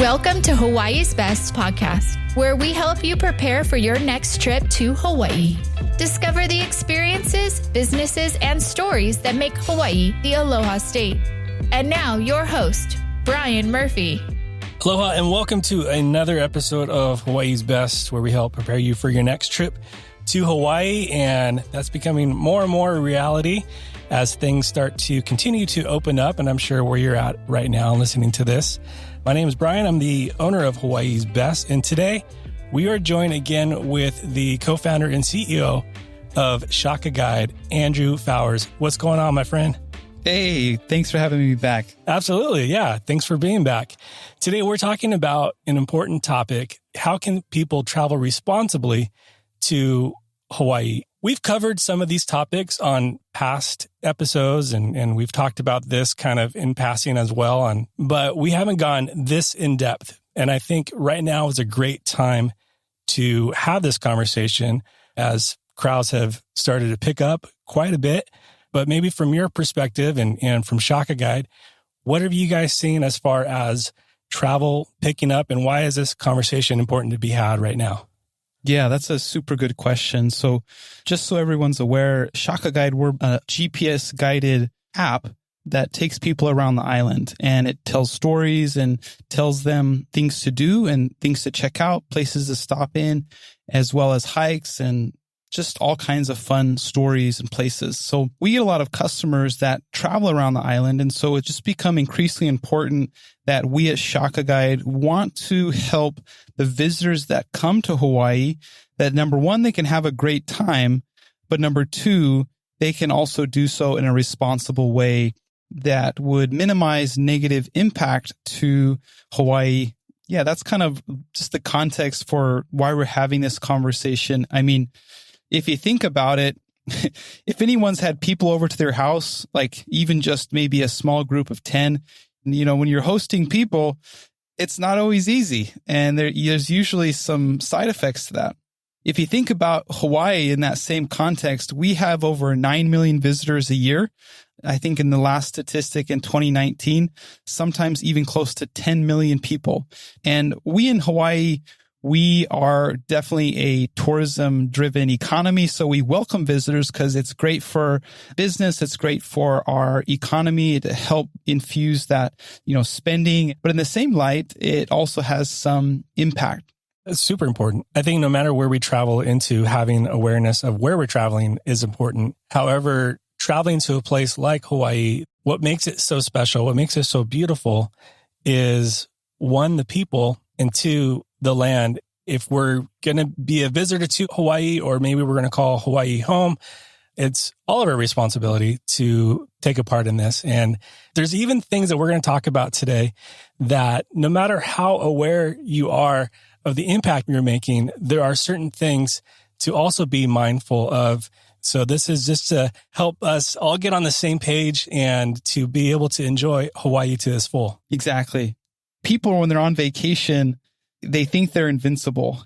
Welcome to Hawaii's Best podcast, where we help you prepare for your next trip to Hawaii. Discover the experiences, businesses, and stories that make Hawaii the Aloha State. And now, your host, Bryan Murphy. Aloha, and welcome to another episode of Hawaii's Best, where we help prepare you for your next trip to Hawaii. And that's becoming more and more a reality as things start to continue to open up. And I'm sure where you're at right now listening to this. My name is Bryan. I'm the owner of Hawaii's Best. And today we are joined again with the co-founder and CEO of Shaka Guide, Andrew Fowers. What's going on, my friend? Hey, thanks for having me back. Absolutely. Yeah. Thanks for being back. Today, we're talking about an important topic. How can people travel responsibly to Hawaii? We've covered some of these topics on past episodes, and we've talked about this kind of in passing as well. But we haven't gone this in depth. And I think right now is a great time to have this conversation as crowds have started to pick up quite a bit. But maybe from your perspective and from Shaka Guide, what have you guys seen as far as travel picking up, and why is this conversation important to be had right now? Yeah, that's a super good question. So just so everyone's aware, Shaka Guide, we're a GPS guided app that takes people around the island, and it tells stories and tells them things to do and things to check out, places to stop in, as well as hikes and just all kinds of fun stories and places. So we get a lot of customers that travel around the island. And so it's just become increasingly important that we at Shaka Guide want to help the visitors that come to Hawaii, that number one, they can have a great time, but number two, they can also do so in a responsible way that would minimize negative impact to Hawaii. Yeah, that's kind of just the context for why we're having this conversation. I mean, if you think about it, if anyone's had people over to their house, like even just maybe a small group of 10, when you're hosting people, it's not always easy. And there's usually some side effects to that. If you think about Hawaii in that same context, we have over 9 million visitors a year. I think in the last statistic in 2019, sometimes even close to 10 million people. And we in Hawaii, we are definitely a tourism-driven economy, so we welcome visitors because it's great for business, it's great for our economy to help infuse that, spending. But in the same light, it also has some impact. It's super important. I think no matter where we travel into, having awareness of where we're traveling is important. However, traveling to a place like Hawaii, what makes it so special, what makes it so beautiful is, one, the people, and two, the land. If we're going to be a visitor to Hawaii, or maybe we're going to call Hawaii home, it's all of our responsibility to take a part in this. And there's even things that we're going to talk about today that no matter how aware you are of the impact you're making, there are certain things to also be mindful of. So this is just to help us all get on the same page and to be able to enjoy Hawaii to its full. Exactly. People, when they're on vacation, they think they're invincible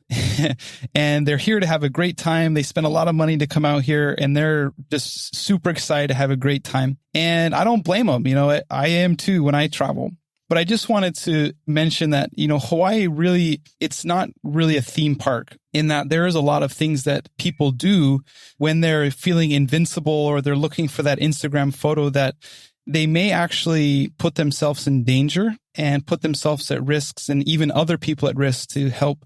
and they're here to have a great time. They spend a lot of money to come out here and they're just super excited to have a great time. And I don't blame them. I am too when I travel. But I just wanted to mention that, Hawaii really, it's not really a theme park, in that there is a lot of things that people do when they're feeling invincible or they're looking for that Instagram photo that they may actually put themselves in danger and put themselves at risks and even other people at risk to help,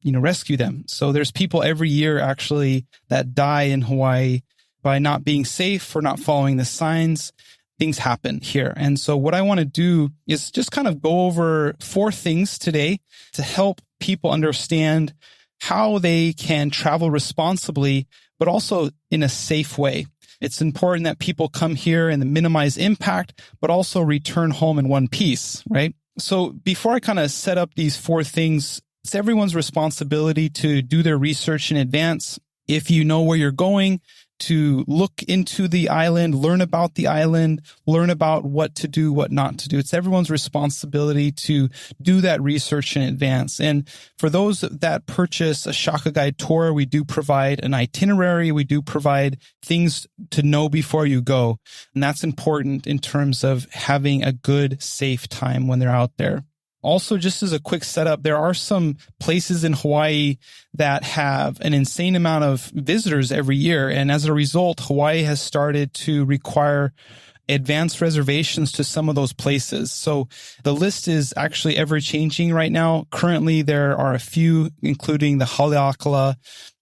rescue them. So there's people every year actually that die in Hawaii by not being safe or not following the signs. Things happen here. And so what I want to do is just kind of go over 4 things today to help people understand how they can travel responsibly, but also in a safe way. It's important that people come here and minimize impact, but also return home in one piece, right? So before I kind of set up these 4 things, it's everyone's responsibility to do their research in advance. If you know where you're going, to look into the island, learn about the island, learn about what to do, what not to do. It's everyone's responsibility to do that research in advance. And for those that purchase a Shaka Guide tour, we do provide an itinerary. We do provide things to know before you go. And that's important in terms of having a good, safe time when they're out there. Also, just as a quick setup, there are some places in Hawaii that have an insane amount of visitors every year. And as a result, Hawaii has started to require advanced reservations to some of those places. So the list is actually ever changing right now. Currently, there are a few, including the Haleakala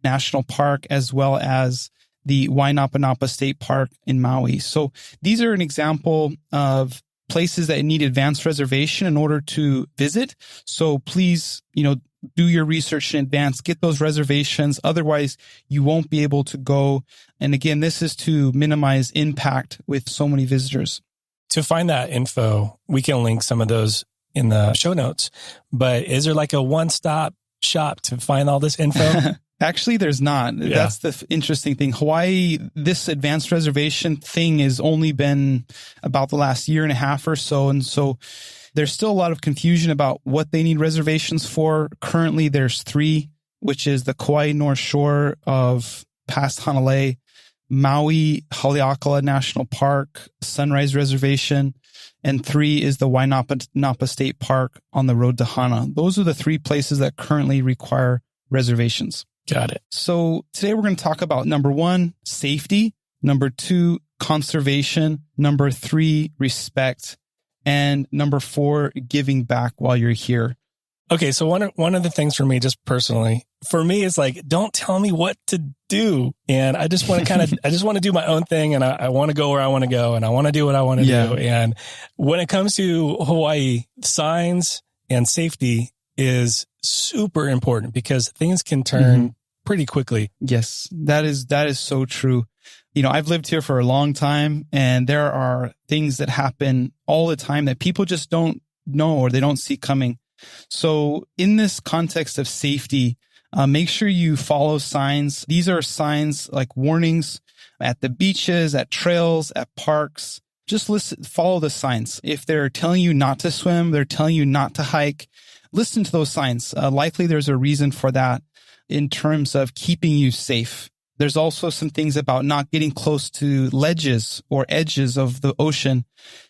National Park, as well as the Wainapanapa State Park in Maui. So these are an example of places that need advanced reservation in order to visit. So please, do your research in advance, get those reservations. Otherwise, you won't be able to go. And again, this is to minimize impact with so many visitors. To find that info, we can link some of those in the show notes. But is there like a one-stop shop to find all this info? Actually, there's not. Yeah. That's the interesting thing. Hawaii, this advanced reservation thing has only been about the last year and a half or so. And so there's still a lot of confusion about what they need reservations for. Currently, there's 3, which is the Kauai North Shore of past Hanalei, Maui Haleakala National Park, Sunrise Reservation, and 3 is the Wainapanapa State Park on the road to Hana. Those are the 3 places that currently require reservations. Got it. So today we're going to talk about number 1, safety, number 2, conservation, number 3, respect, and number 4, giving back while you're here. Okay, so one of the things for me, just personally, is like, don't tell me what to do. And I just want to I just want to do my own thing, and I want to go where I want to go, and I want to do what I want to do. And when it comes to Hawaii, signs and safety is super important because things can turn pretty quickly. Yes, that is so true. I've lived here for a long time, and there are things that happen all the time that people just don't know or they don't see coming. So in this context of safety, make sure you follow signs. These are signs like warnings at the beaches, at trails, at parks. Just follow the signs. If they're telling you not to swim, they're telling you not to hike, listen to those signs. Likely there's a reason for that in terms of keeping you safe. There's also some things about not getting close to ledges or edges of the ocean.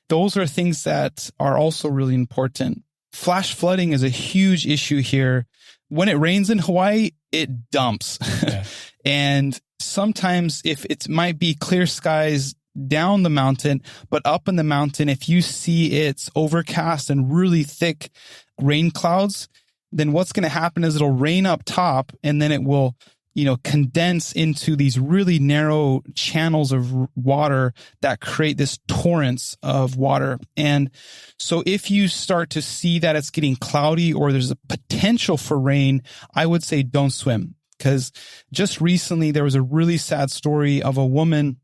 Those are things that are also really important. Flash flooding is a huge issue here. When it rains in Hawaii, it dumps. Yeah. And sometimes if it might be clear skies down the mountain, but up in the mountain, if you see it's overcast and really thick rain clouds, then what's going to happen is it'll rain up top, and then it will condense into these really narrow channels of water that create this torrents of water. And so if you start to see that it's getting cloudy or there's a potential for rain, I would say don't swim. Because just recently there was a really sad story of a woman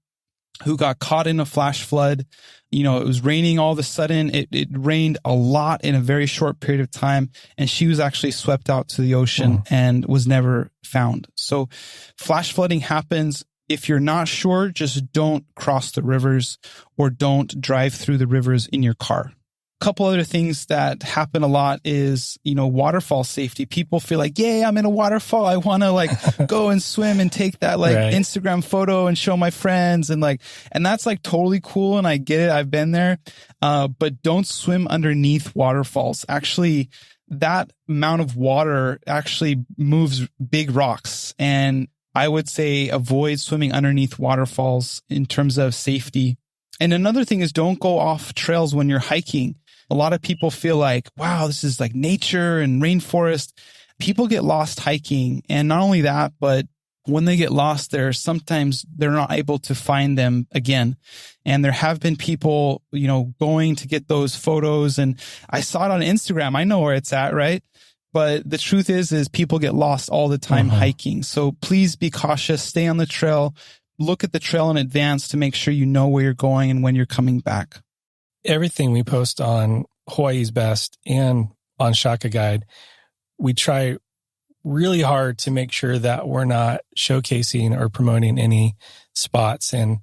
who got caught in a flash flood. It was raining all of a sudden. It rained a lot in a very short period of time, and she was actually swept out to the ocean and was never found. So flash flooding happens. If you're not sure, just don't cross the rivers or don't drive through the rivers in your car. A couple other things that happen a lot is, waterfall safety. People feel like, yay, I'm in a waterfall. I want to go and swim and take that Instagram photo and show my friends. And that's totally cool. And I get it. I've been there. But don't swim underneath waterfalls. Actually, that amount of water actually moves big rocks. And I would say avoid swimming underneath waterfalls in terms of safety. And another thing is don't go off trails when you're hiking. A lot of people feel like, wow, this is like nature and rainforest. People get lost hiking. And not only that, but when they get lost there, sometimes they're not able to find them again. And there have been people, going to get those photos. And I saw it on Instagram. I know where it's at, right? But the truth is people get lost all the time hiking. So please be cautious, stay on the trail, look at the trail in advance to make sure you know where you're going and when you're coming back. Everything we post on Hawaii's Best and on Shaka Guide, we try really hard to make sure that we're not showcasing or promoting any spots. And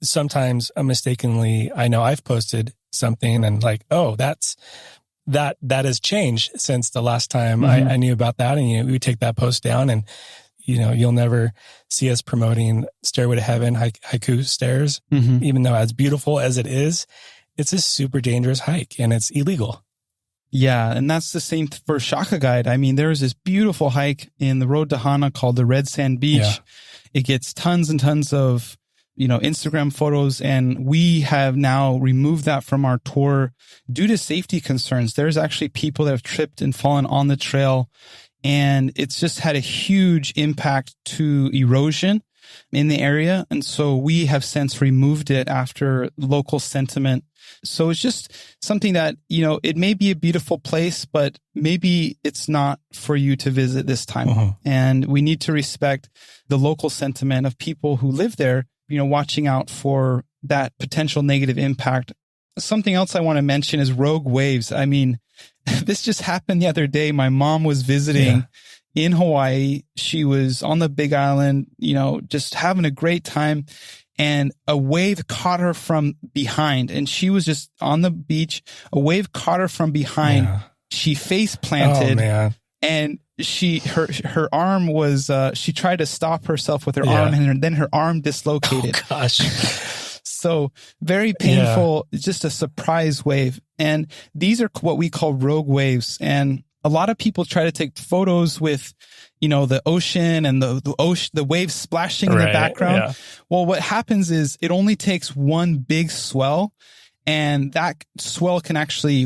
sometimes mistakenly, I know I've posted something and that has changed since the last time I knew about that. And we take that post down, and you'll never see us promoting Stairway to Heaven haiku stairs, even though as beautiful as it is, it's a super dangerous hike and it's illegal. Yeah, and that's the same for Shaka Guide. I mean, there's this beautiful hike in the road to Hana called the Red Sand Beach. Yeah. It gets tons and tons of, Instagram photos, and we have now removed that from our tour due to safety concerns. There's actually people that have tripped and fallen on the trail, and it's just had a huge impact to erosion in the area. And so we have since removed it after local sentiment. So it's just something that, it may be a beautiful place, but maybe it's not for you to visit this time. And we need to respect the local sentiment of people who live there, watching out for that potential negative impact. Something else I want to mention is rogue waves. I mean, this just happened the other day. My mom was visiting in Hawaii. She was on the Big Island, just having a great time. And a wave caught her from behind, and she was just on the beach. A wave caught her from behind. Yeah. She face planted, and her arm was, she tried to stop herself with her arm, and then her arm dislocated. Oh, gosh. So very painful, just a surprise wave. And these are what we call rogue waves. And a lot of people try to take photos with, the ocean and the waves splashing in the background. Yeah. Well, what happens is it only takes one big swell, and that swell can actually,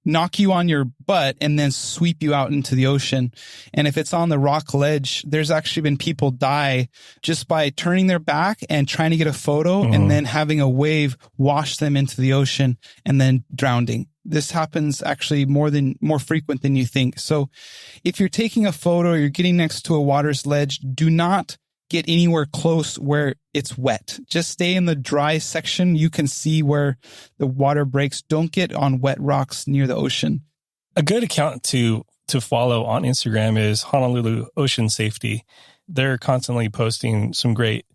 knock you on your butt and then sweep you out into the ocean. And if it's on the rock ledge, there's actually been people die just by turning their back and trying to get a photo and then having a wave wash them into the ocean and then drowning. This happens actually more frequent than you think. So if you're taking a photo or you're getting next to a water's ledge, do not get anywhere close where it's wet. Just stay in the dry section. You can see where the water breaks. Don't get on wet rocks near the ocean. A good account to follow on Instagram is Honolulu Ocean Safety. They're constantly posting some great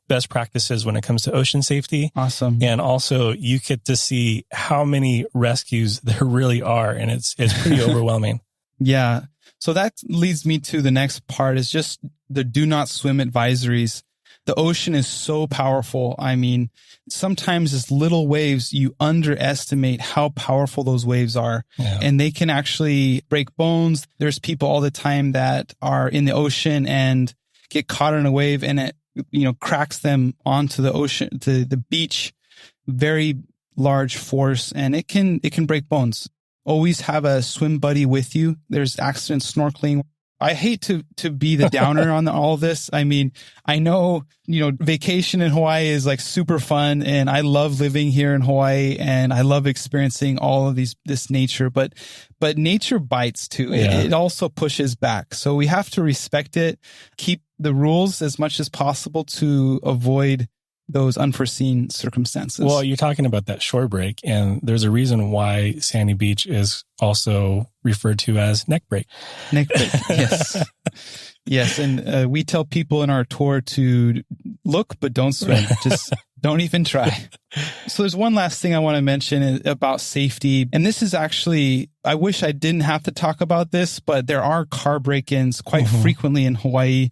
best practices when it comes to ocean safety. Awesome. And also you get to see how many rescues there really are. And it's pretty overwhelming. Yeah. So that leads me to the next part is just the do not swim advisories. The ocean is so powerful. I mean, sometimes as little waves, you underestimate how powerful those waves are. Yeah. And they can actually break bones. There's people all the time that are in the ocean and get caught in a wave, and it, cracks them onto the ocean, to the beach, very large force, and it can break bones. Always have a swim buddy with you. There's accidents snorkeling. I hate to be the downer on all this. I mean, I know, vacation in Hawaii is like super fun, and I love living here in Hawaii, and I love experiencing all of this nature, but nature bites too. Yeah. It also pushes back. So we have to respect it, keep the rules as much as possible to avoid those unforeseen circumstances. Well, you're talking about that shore break, and there's a reason why Sandy Beach is also referred to as neck break. Neck break, yes. Yes, and we tell people in our tour to look, but don't swim. Just don't even try. So there's one last thing I want to mention about safety. And this is actually, I wish I didn't have to talk about this, but there are car break-ins quite frequently in Hawaii.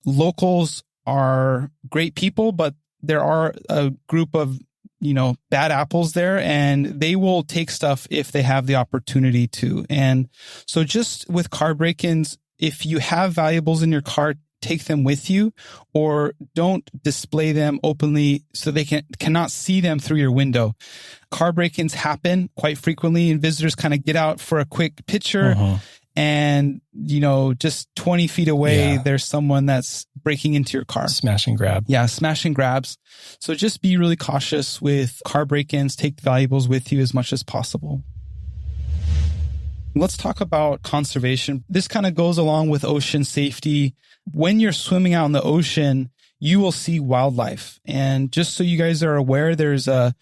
Locals are great people, but there are a group of, bad apples there, and they will take stuff if they have the opportunity to. And so just with car break-ins, if you have valuables in your car, take them with you, or don't display them openly so they cannot see them through your window. Car break-ins happen quite frequently, and visitors kind of get out for a quick picture. And, just 20 feet away, there's someone that's breaking into your car. Smash and grab. Yeah, smash and grabs. So just be really cautious with car break-ins. Take the valuables with you as much as possible. Let's talk about conservation. This kind of goes along with ocean safety. When you're swimming out in the ocean, you will see wildlife. And just so you guys are aware, there's a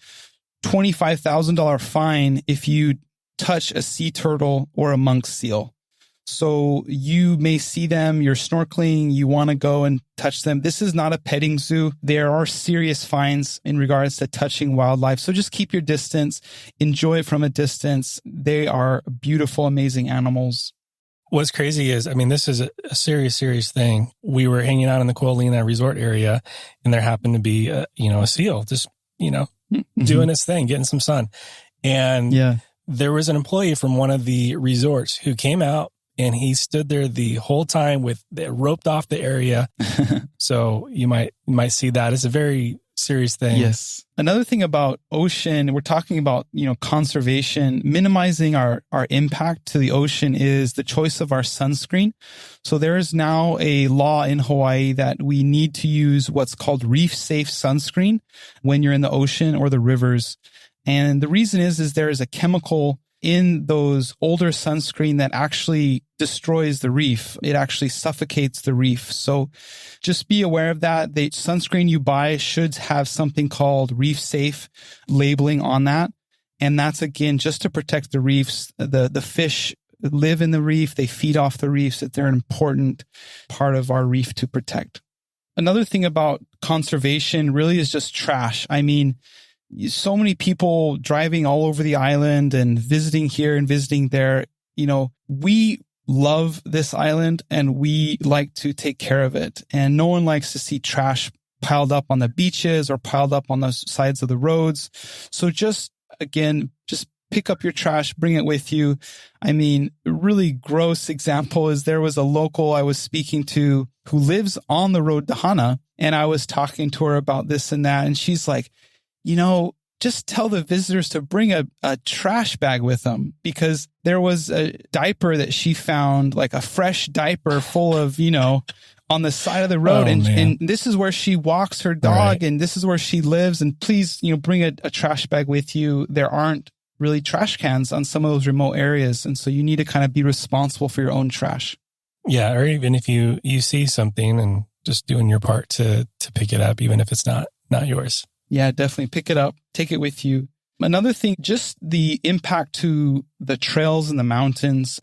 $25,000 fine if you touch a sea turtle or a monk seal. So you may see them, you're snorkeling, you want to go and touch them. This is not a petting zoo. There are serious fines in regards to touching wildlife. So just keep your distance, enjoy it from a distance. They are beautiful, amazing animals. What's crazy is, this is a serious thing. We were hanging out in the Kualina resort area, and there happened to be a seal just, doing its thing, getting some sun. And there was an employee from one of the resorts who came out and he stood there the whole time with roped off the area. So you might see that as a very serious thing. Yes. Another thing about ocean, we're talking about, conservation, minimizing our impact to the ocean is the choice of our sunscreen. So there is now a law in Hawaii that we need to use what's called reef safe sunscreen when you're in the ocean or the rivers. And the reason is there is a chemical in those older sunscreen that actually destroys the reef. It actually suffocates the reef. So just be aware of that. The sunscreen you buy should have something called reef safe labeling on that. And that's, again, just to protect the reefs. The fish live in the reef. They feed off the reefs. They're an important part of our reef to protect. Another thing about conservation really is just trash. I mean, so many people driving all over the island and visiting here and visiting there. We love this island and we like to take care of it. And no one likes to see trash piled up on the beaches or piled up on the sides of the roads. So just pick up your trash, bring it with you. I mean, a really gross example is there was a local I was speaking to who lives on the road to Hana. And I was talking to her about this and that. And she's like, just tell the visitors to bring a trash bag with them, because there was a diaper that she found, like a fresh diaper full of, on the side of the road. And this is where she walks her dog, right, and this is where she lives. And please, bring a trash bag with you. There aren't really trash cans on some of those remote areas. And so you need to kind of be responsible for your own trash. Yeah. Or even if you see something and just doing your part to pick it up, even if it's not yours. Yeah, definitely pick it up, take it with you. Another thing, just the impact to the trails and the mountains.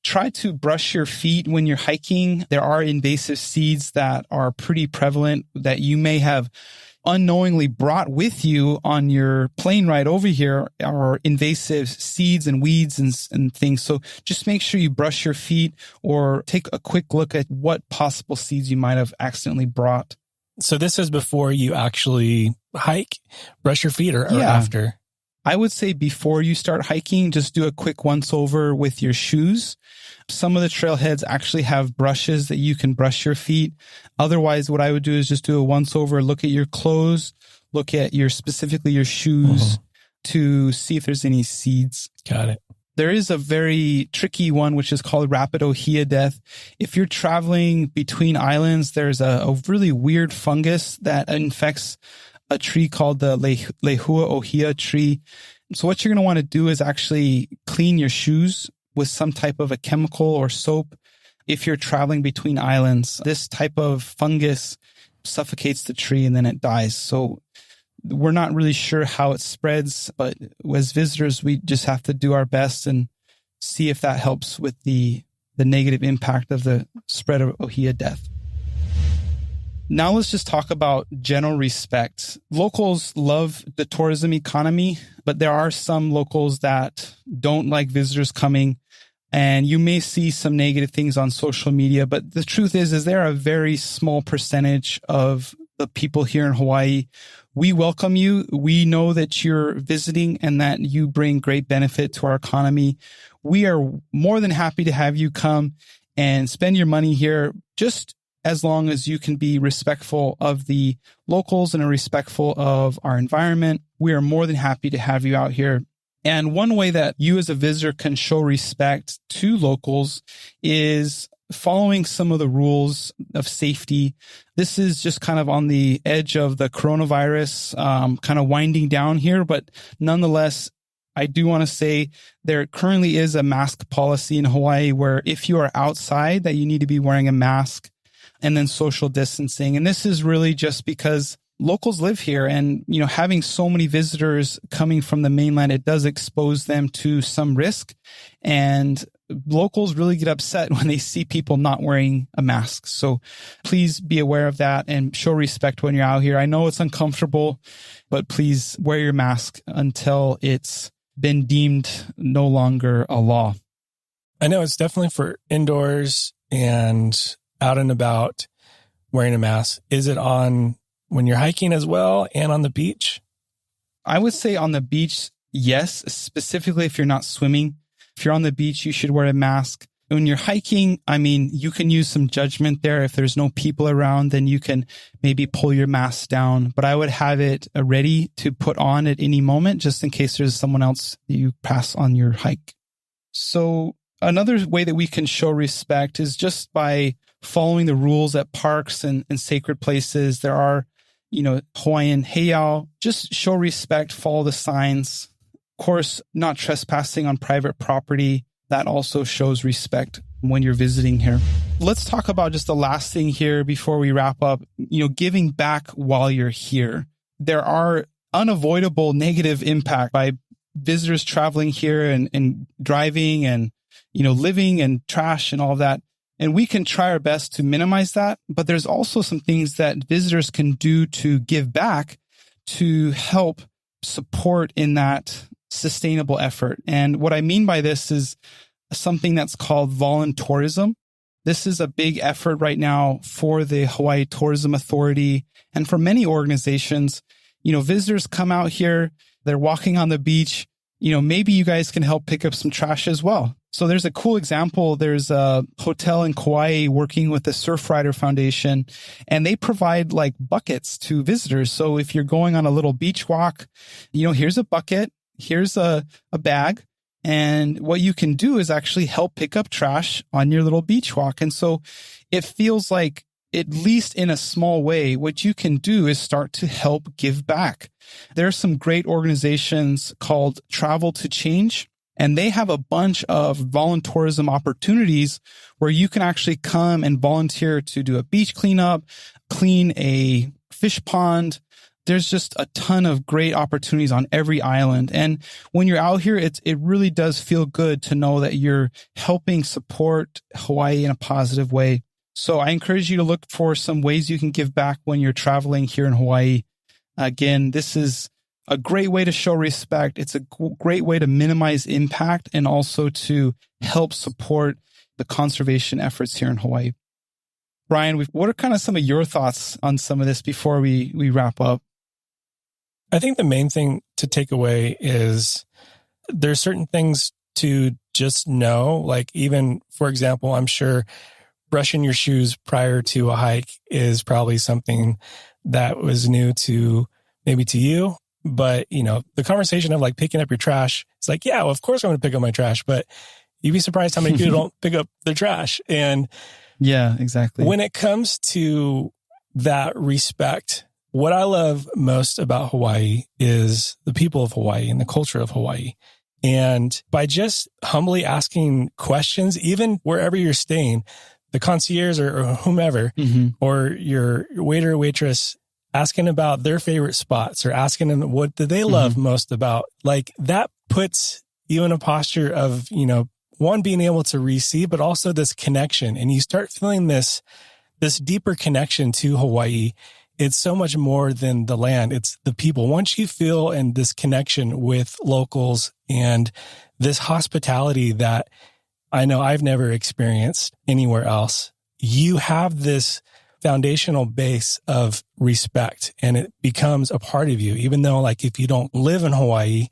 Try to brush your feet when you're hiking. There are invasive seeds that are pretty prevalent that you may have unknowingly brought with you on your plane ride over here, are invasive seeds and weeds and things. So just make sure you brush your feet or take a quick look at what possible seeds you might have accidentally brought. So this is before you actually hike, brush your feet, or after? I would say before you start hiking, just do a quick once over with your shoes. Some of the trailheads actually have brushes that you can brush your feet. Otherwise, what I would do is just do a once over, look at your clothes, look at specifically your shoes to see if there's any seeds. Got it. There is a very tricky one, which is called rapid ohia death. If you're traveling between islands, there's a really weird fungus that infects a tree called the Lehua ohia tree. So what you're going to want to do is actually clean your shoes with some type of a chemical or soap. If you're traveling between islands, this type of fungus suffocates the tree and then it dies. So we're not really sure how it spreads, but as visitors, we just have to do our best and see if that helps with the negative impact of the spread of ohia death. Now let's just talk about general respect. Locals love the tourism economy, but there are some locals that don't like visitors coming, and you may see some negative things on social media. But the truth is they're a very small percentage of the people here in Hawaii. We welcome you. We know that you're visiting and that you bring great benefit to our economy. We are more than happy to have you come and spend your money here, just as long as you can be respectful of the locals and are respectful of our environment. We are more than happy to have you out here. And one way that you as a visitor can show respect to locals is following some of the rules of safety. This is just kind of on the edge of the coronavirus, kind of winding down here, but nonetheless, I do want to say there currently is a mask policy in Hawaii where if you are outside that you need to be wearing a mask, and then social distancing. And this is really just because locals live here, and, having so many visitors coming from the mainland, it does expose them to some risk. And locals really get upset when they see people not wearing a mask. So please be aware of that and show respect when you're out here. I know it's uncomfortable, but please wear your mask until it's been deemed no longer a law. I know it's definitely for indoors and out and about wearing a mask. Is it on when you're hiking as well and on the beach? I would say on the beach, yes, specifically if you're not swimming. If you're on the beach, you should wear a mask. When you're hiking, I mean, you can use some judgment there. If there's no people around, then you can maybe pull your mask down. But I would have it ready to put on at any moment, just in case there's someone else that you pass on your hike. So another way that we can show respect is just by following the rules at parks and sacred places. There are, Hawaiian heiau. Just show respect, follow the signs. Of course, not trespassing on private property. That also shows respect when you're visiting here. Let's talk about just the last thing here before we wrap up, giving back while you're here. There are unavoidable negative impact by visitors traveling here and driving and, living and trash and all of that. And we can try our best to minimize that. But there's also some things that visitors can do to give back to help support in that sustainable effort. And what I mean by this is something that's called voluntourism. This is a big effort right now for the Hawaii Tourism Authority and for many organizations. Visitors come out here, they're walking on the beach. Maybe you guys can help pick up some trash as well. So there's a cool example. There's a hotel in Kauai working with the Surfrider Foundation, and they provide like buckets to visitors. So if you're going on a little beach walk, here's a bucket. Here's a bag. And what you can do is actually help pick up trash on your little beach walk. And so it feels like, at least in a small way, what you can do is start to help give back. There are some great organizations called Travel to Change, and they have a bunch of voluntourism opportunities where you can actually come and volunteer to do a beach cleanup, clean a fish pond. There's just a ton of great opportunities on every island. And when you're out here, it really does feel good to know that you're helping support Hawaii in a positive way. So I encourage you to look for some ways you can give back when you're traveling here in Hawaii. Again, this is a great way to show respect. It's a great way to minimize impact and also to help support the conservation efforts here in Hawaii. Bryan, what are kind of some of your thoughts on some of this before we wrap up? I think the main thing to take away is there's certain things to just know, like even, for example, I'm sure brushing your shoes prior to a hike is probably something that was new to maybe to you. But, the conversation of like picking up your trash, it's like, yeah, well, of course I'm going to pick up my trash, but you'd be surprised how many people don't pick up their trash. And yeah, exactly. When it comes to that respect, what I love most about Hawaii is the people of Hawaii and the culture of Hawaii. And by just humbly asking questions, even wherever you're staying, the concierge or whomever, or your waiter or waitress, asking about their favorite spots or asking them what do they love most about, like that puts you in a posture of, one, being able to receive, but also this connection. And you start feeling this deeper connection to Hawaii. It's so much more than the land. It's the people. Once you feel in this connection with locals and this hospitality that I know I've never experienced anywhere else, you have this foundational base of respect and it becomes a part of you. Even though like if you don't live in Hawaii,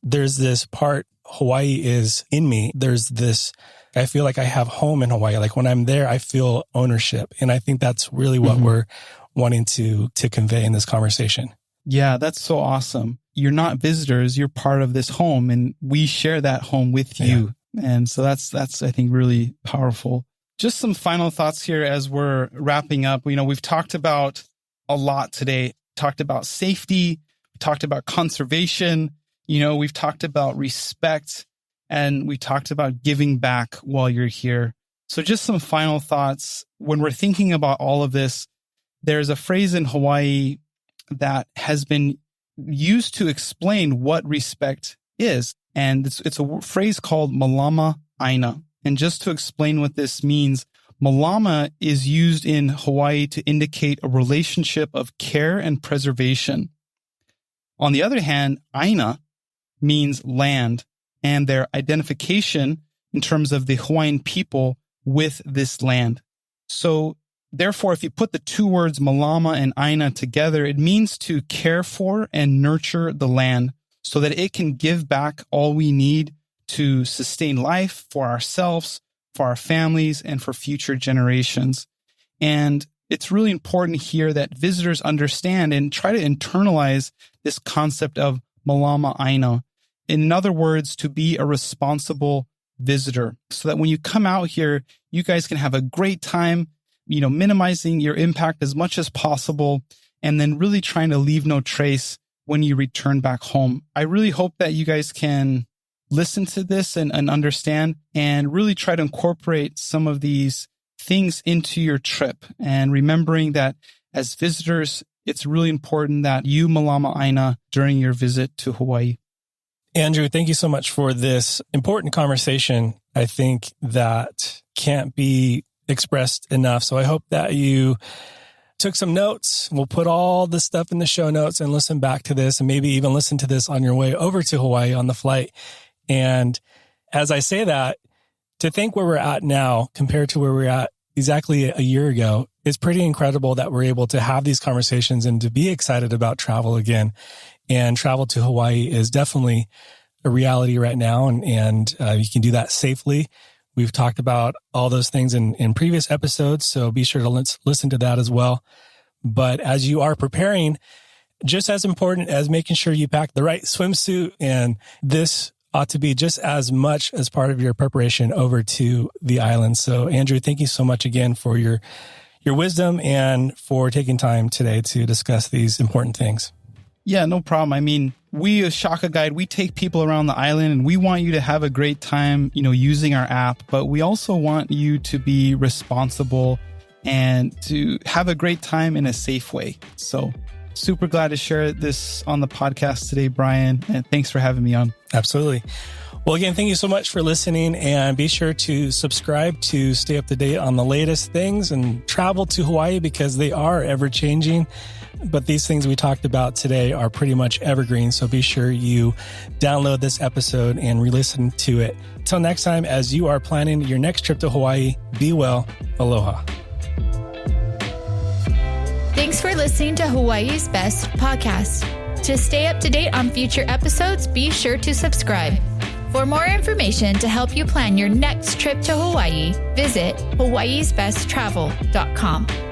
there's this part, Hawaii is in me. There's this, I feel like I have home in Hawaii. Like when I'm there, I feel ownership. And I think that's really what we're wanting to convey in this conversation. Yeah, that's so awesome. You're not visitors, you're part of this home and we share that home with you. And so that's I think really powerful. Just some final thoughts here as we're wrapping up. We've talked about a lot today. Talked about safety, talked about conservation, we've talked about respect, and we talked about giving back while you're here. So just some final thoughts. When we're thinking about all of this, there's a phrase in Hawaii that has been used to explain what respect is. And it's a phrase called malama aina. And just to explain what this means, malama is used in Hawaii to indicate a relationship of care and preservation. On the other hand, aina means land and their identification in terms of the Hawaiian people with this land. So therefore, if you put the two words malama and aina together, it means to care for and nurture the land. so that it can give back all we need to sustain life for ourselves, for our families, and for future generations. And it's really important here that visitors understand and try to internalize this concept of malama aina. In other words, to be a responsible visitor, so that when you come out here, you guys can have a great time, minimizing your impact as much as possible, and then really trying to leave no trace when you return back home. I really hope that you guys can listen to this and understand and really try to incorporate some of these things into your trip. And remembering that as visitors, it's really important that you malama aina during your visit to Hawaii. Andrew, thank you so much for this important conversation. I think that can't be expressed enough. So I hope that you took some notes. We'll put all the stuff in the show notes and listen back to this, and maybe even listen to this on your way over to Hawaii on the flight. And as I say that, to think where we're at now compared to where we were at exactly a year ago, it's pretty incredible that we're able to have these conversations and to be excited about travel again. And travel to Hawaii is definitely a reality right now. And you can do that safely. We've talked about all those things in previous episodes, so be sure to listen to that as well. But as you are preparing, just as important as making sure you pack the right swimsuit, and this ought to be just as much as part of your preparation over to the island. So Andrew, thank you so much again for your wisdom and for taking time today to discuss these important things. Yeah, no problem. I mean, we as Shaka Guide, we take people around the island and we want you to have a great time, using our app, but we also want you to be responsible and to have a great time in a safe way. So super glad to share this on the podcast today, Bryan, and thanks for having me on. Absolutely. Well, again, thank you so much for listening, and be sure to subscribe to stay up to date on the latest things and travel to Hawaii, because they are ever changing. But these things we talked about today are pretty much evergreen. So be sure you download this episode and re-listen to it. Till next time, as you are planning your next trip to Hawaii, be well. Aloha. Thanks for listening to Hawaii's Best Podcast. To stay up to date on future episodes, be sure to subscribe. For more information to help you plan your next trip to Hawaii, visit hawaiisbesttravel.com.